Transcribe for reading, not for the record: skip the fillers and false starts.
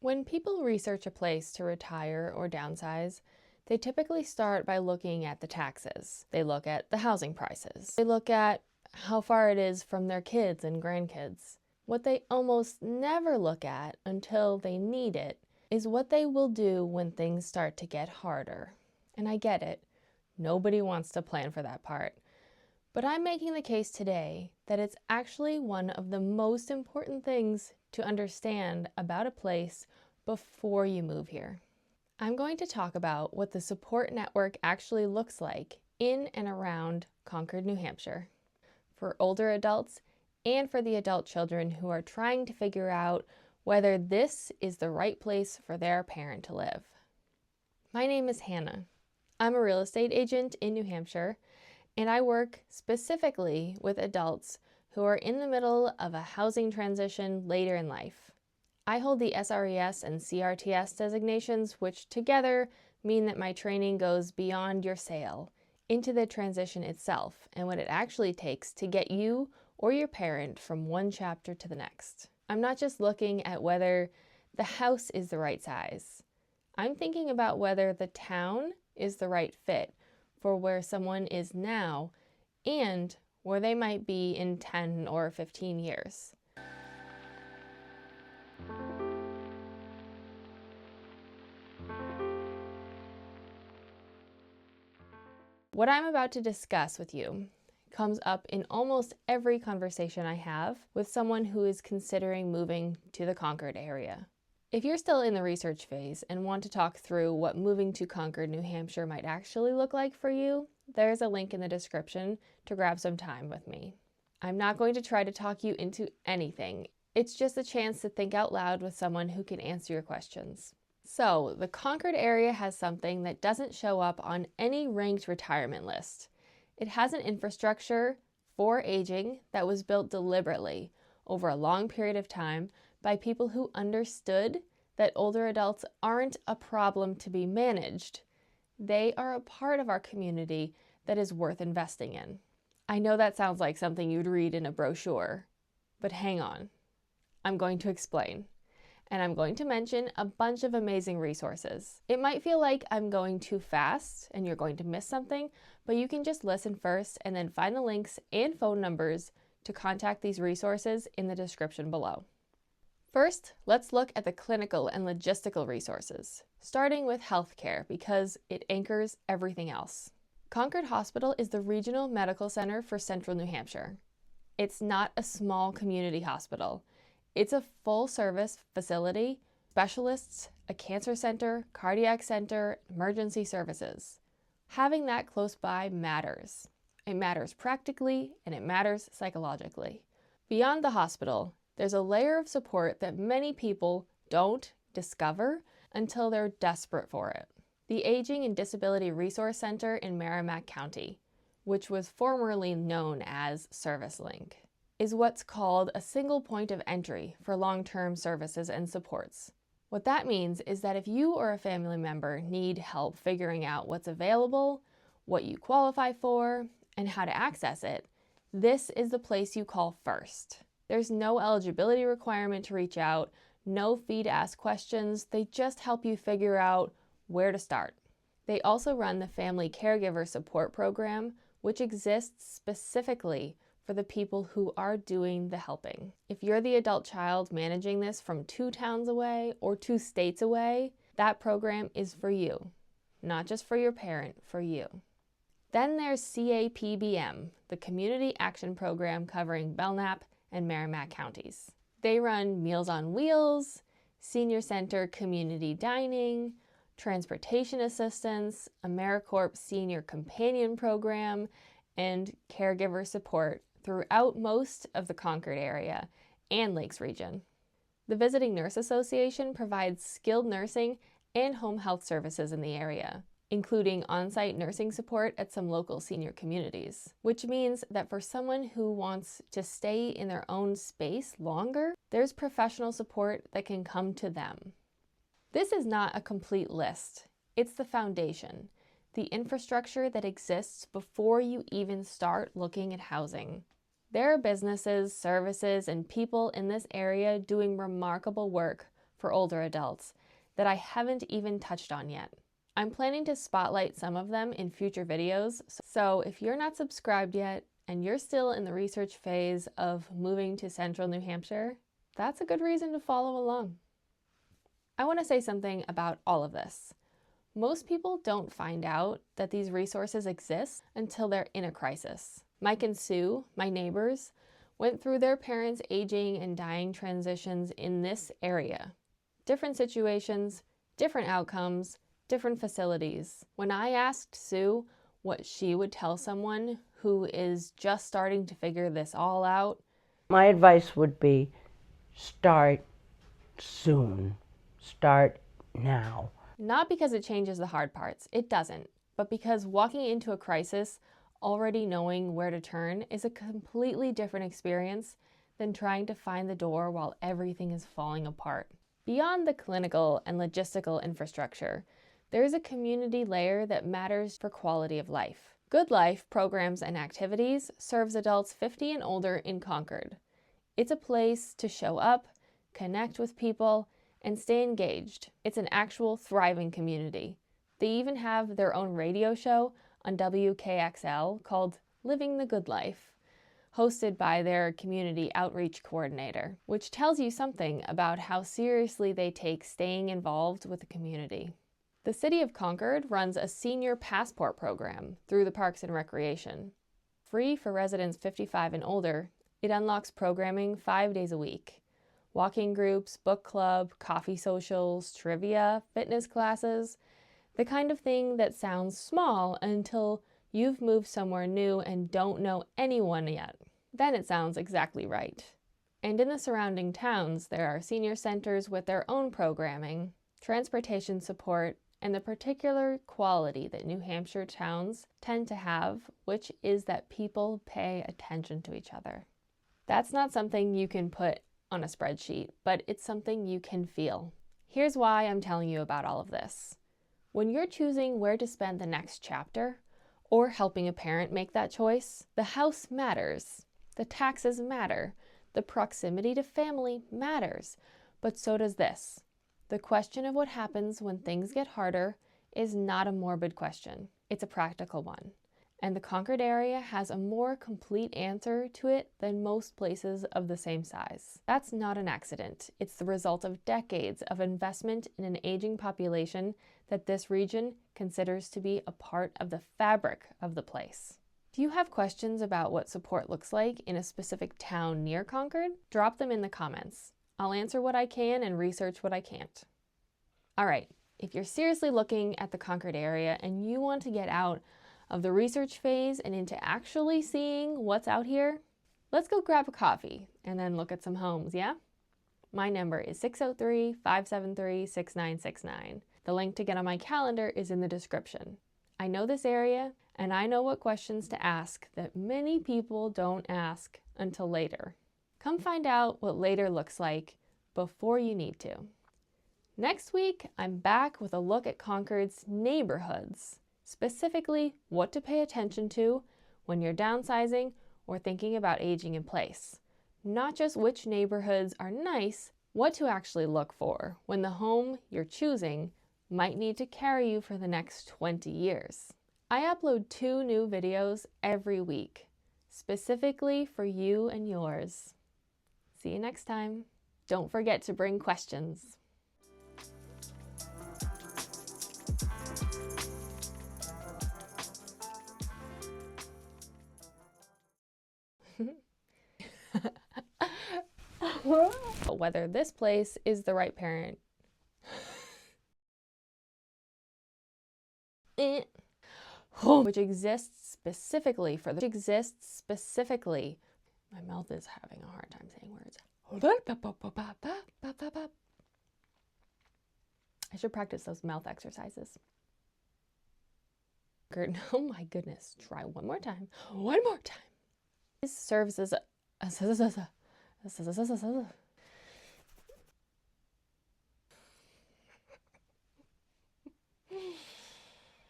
When people research a place to retire or downsize, they typically start by looking at the taxes. They look at the housing prices. They look at how far it is from their kids and grandkids. What they almost never look at until they need it is what they will do when things start to get harder. And I get it. Nobody wants to plan for that part. But I'm making the case today that it's actually one of the most important things to understand about a place before you move here. I'm going to talk about what the support network actually looks like in and around Concord, New Hampshire, for older adults and for the adult children who are trying to figure out whether this is the right place for their parent to live. My name is Hannah. I'm a real estate agent in New Hampshire, and I work specifically with adults who are in the middle of a housing transition later in life. I hold the SRES and CRTS designations, which together mean that my training goes beyond your sale, into the transition itself and what it actually takes to get you or your parent from one chapter to the next. I'm not just looking at whether the house is the right size. I'm thinking about whether the town is the right fit for where someone is now and where they might be in 10 or 15 years. What I'm about to discuss with you comes up in almost every conversation I have with someone who is considering moving to the Concord area. If you're still in the research phase and want to talk through what moving to Concord, New Hampshire might actually look like for you, there's a link in the description to grab some time with me. I'm not going to try to talk you into anything. It's just a chance to think out loud with someone who can answer your questions. So, the Concord area has something that doesn't show up on any ranked retirement list. It has an infrastructure for aging that was built deliberately over a long period of time by people who understood that older adults aren't a problem to be managed. They are a part of our community that is worth investing in. I know that sounds like something you'd read in a brochure, but hang on. I'm going to explain. And I'm going to mention a bunch of amazing resources. It might feel like I'm going too fast and you're going to miss something, but you can just listen first and then find the links and phone numbers to contact these resources in the description below. First, let's look at the clinical and logistical resources, starting with healthcare because it anchors everything else. Concord Hospital is the regional medical center for central New Hampshire. It's not a small community hospital. It's a full-service facility, specialists, a cancer center, cardiac center, emergency services. Having that close by matters. It matters practically and it matters psychologically. Beyond the hospital, there's a layer of support that many people don't discover until they're desperate for it. The Aging and Disability Resource Center in Merrimack County, which was formerly known as ServiceLink, is what's called a single point of entry for long-term services and supports. What that means is that if you or a family member need help figuring out what's available, what you qualify for, and how to access it, this is the place you call first. There's no eligibility requirement to reach out, no fee to ask questions, they just help you figure out where to start. They also run the Family Caregiver Support Program, which exists specifically for the people who are doing the helping. If you're the adult child managing this from 2 towns away or 2 states away, that program is for you. Not just for your parent, for you. Then there's CAPBM, the Community Action Program covering Belknap and Merrimack counties. They run Meals on Wheels, Senior Center Community Dining, Transportation Assistance, AmeriCorps Senior Companion Program, and caregiver support throughout most of the Concord area and Lakes region. The Visiting Nurse Association provides skilled nursing and home health services in the area, including on-site nursing support at some local senior communities, which means that for someone who wants to stay in their own space longer, there's professional support that can come to them. This is not a complete list. It's the foundation, the infrastructure that exists before you even start looking at housing. There are businesses, services, and people in this area doing remarkable work for older adults that I haven't even touched on yet. I'm planning to spotlight some of them in future videos, so if you're not subscribed yet and you're still in the research phase of moving to central New Hampshire, that's a good reason to follow along. I want to say something about all of this. Most people don't find out that these resources exist until they're in a crisis. Mike and Sue, my neighbors, went through their parents' aging and dying transitions in this area. Different situations, different outcomes, different facilities. When I asked Sue what she would tell someone who is just starting to figure this all out, my advice would be start soon. Start now. Not because it changes the hard parts, it doesn't, but because walking into a crisis already knowing where to turn is a completely different experience than trying to find the door while everything is falling apart. Beyond the clinical and logistical infrastructure, there is a community layer that matters for quality of life. GoodLife programs and activities serves adults 50 and older in Concord. It's a place to show up, connect with people, and stay engaged. It's an actual thriving community. They even have their own radio show on WKXL called Living the Good Life, hosted by their community outreach coordinator, which tells you something about how seriously they take staying involved with the community. The City of Concord runs a senior passport program through the Parks and Recreation. Free for residents 55 and older, it unlocks programming 5 days a week. Walking groups, book club, coffee socials, trivia, fitness classes, the kind of thing that sounds small until you've moved somewhere new and don't know anyone yet. Then it sounds exactly right. And in the surrounding towns, there are senior centers with their own programming, transportation support, and the particular quality that New Hampshire towns tend to have, which is that people pay attention to each other. That's not something you can put on a spreadsheet, but it's something you can feel. Here's why I'm telling you about all of this. When you're choosing where to spend the next chapter, or helping a parent make that choice, the house matters, the taxes matter, the proximity to family matters, but so does this. The question of what happens when things get harder is not a morbid question. It's a practical one. And the Concord area has a more complete answer to it than most places of the same size. That's not an accident. It's the result of decades of investment in an aging population that this region considers to be a part of the fabric of the place. Do you have questions about what support looks like in a specific town near Concord? Drop them in the comments. I'll answer what I can and research what I can't. All right, if you're seriously looking at the Concord area and you want to get out of the research phase and into actually seeing what's out here, let's go grab a coffee and then look at some homes, yeah? My number is 603-573-6969. The link to get on my calendar is in the description. I know this area and I know what questions to ask that many people don't ask until later. Come find out what later looks like before you need to. Next week, I'm back with a look at Concord's neighborhoods, specifically what to pay attention to when you're downsizing or thinking about aging in place. Not just which neighborhoods are nice, what to actually look for when the home you're choosing might need to carry you for the next 20 years. I upload 2 new videos every week, specifically for you and yours. See you next time. Don't forget to bring questions. Whether this place is the right parent. Which exists specifically. My mouth is having a hard time saying words. I should practice those mouth exercises. Oh my goodness. Try one more time. One more time. This serves as a